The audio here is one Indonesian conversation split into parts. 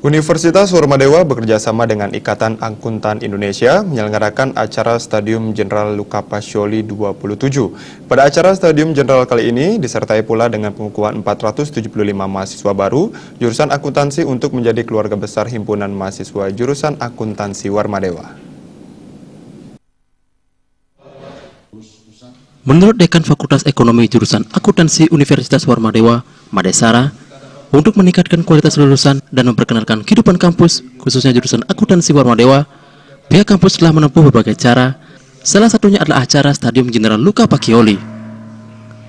Universitas Warmadewa bekerjasama dengan Ikatan Akuntan Indonesia menyelenggarakan acara Stadium Jenderal Luca Pacioli 27. Pada acara Stadium Jenderal kali ini disertai pula dengan pengukuhan 475 mahasiswa baru jurusan akuntansi untuk menjadi keluarga besar himpunan mahasiswa jurusan akuntansi Warmadewa. Menurut Dekan Fakultas Ekonomi jurusan Akuntansi Universitas Warmadewa, Madesara, untuk meningkatkan kualitas lulusan dan memperkenalkan kehidupan kampus, khususnya jurusan akuntansi Warmadewa, pihak kampus telah menempuh berbagai cara. Salah satunya adalah acara Stadium Jenderal Luca Pacioli.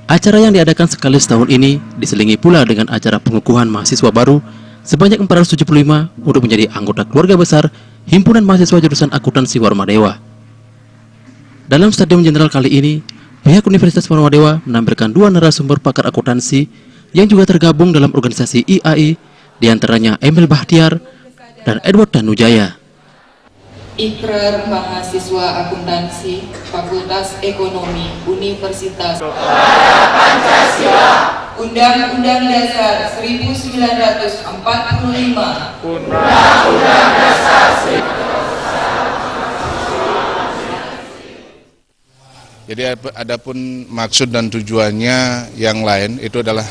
Acara yang diadakan sekali setahun ini diselingi pula dengan acara pengukuhan mahasiswa baru sebanyak 475 untuk menjadi anggota keluarga besar Himpunan Mahasiswa Jurusan Akuntansi Warmadewa. Dalam Stadium Jenderal kali ini, pihak Universitas Warmadewa menampilkan 2 narasumber pakar akuntansi yang juga tergabung dalam organisasi IAI, diantaranya Emil Bahtiar dan Edward Tanujaya. Ikrar Mahasiswa Akuntansi Fakultas Ekonomi Universitas Pancasila, Undang-Undang Dasar 1945, Undang-Undang Dasar 1945. Jadi adapun maksud dan tujuannya yang lain itu adalah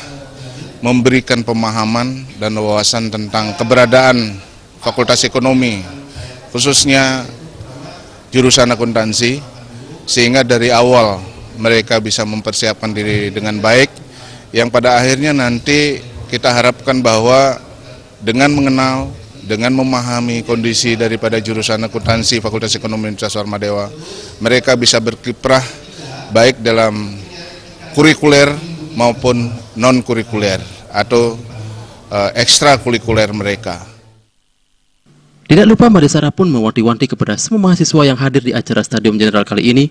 memberikan pemahaman dan wawasan tentang keberadaan Fakultas Ekonomi, khususnya jurusan akuntansi, sehingga dari awal mereka bisa mempersiapkan diri dengan baik, yang pada akhirnya nanti kita harapkan bahwa dengan mengenal, dengan memahami kondisi daripada jurusan akuntansi Fakultas Ekonomi Universitas Warmadewa, mereka bisa berkiprah baik dalam kurikuler maupun non-kurikuler atau ekstrakurikuler mereka. Tidak lupa Madesara pun mewanti-wanti kepada semua mahasiswa yang hadir di acara Stadium Jenderal kali ini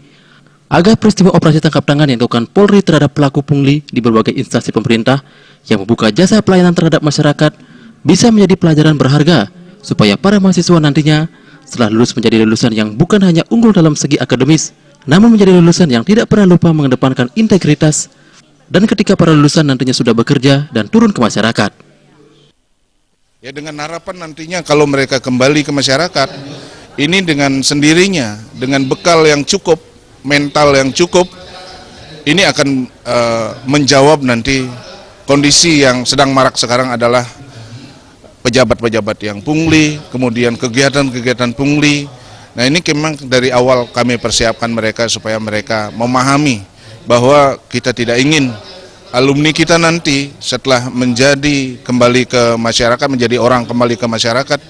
agar peristiwa operasi tangkap tangan yang dilakukan Polri terhadap pelaku pungli di berbagai instansi pemerintah yang membuka jasa pelayanan terhadap masyarakat bisa menjadi pelajaran berharga supaya para mahasiswa nantinya setelah lulus menjadi lulusan yang bukan hanya unggul dalam segi akademis, namun menjadi lulusan yang tidak pernah lupa mengedepankan integritas, dan ketika para lulusan nantinya sudah bekerja dan turun ke masyarakat. Ya, dengan harapan nantinya kalau mereka kembali ke masyarakat, ini dengan sendirinya, dengan bekal yang cukup, mental yang cukup, ini akan menjawab nanti kondisi yang sedang marak sekarang adalah pejabat-pejabat yang pungli, kemudian kegiatan-kegiatan pungli. Nah, ini memang dari awal kami persiapkan mereka supaya mereka memahami bahwa kita tidak ingin alumni kita nanti setelah kembali ke masyarakat, menjadi orang kembali ke masyarakat,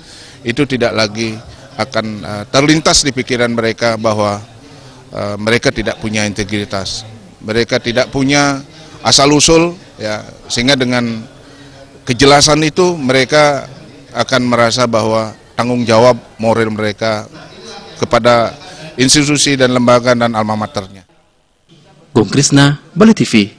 itu tidak lagi akan terlintas di pikiran mereka bahwa mereka tidak punya integritas, mereka tidak punya asal-usul, ya, sehingga dengan kejelasan itu mereka akan merasa bahwa tanggung jawab moral mereka kepada institusi dan lembaga dan alma maternya. Gung Krisna, Bali TV.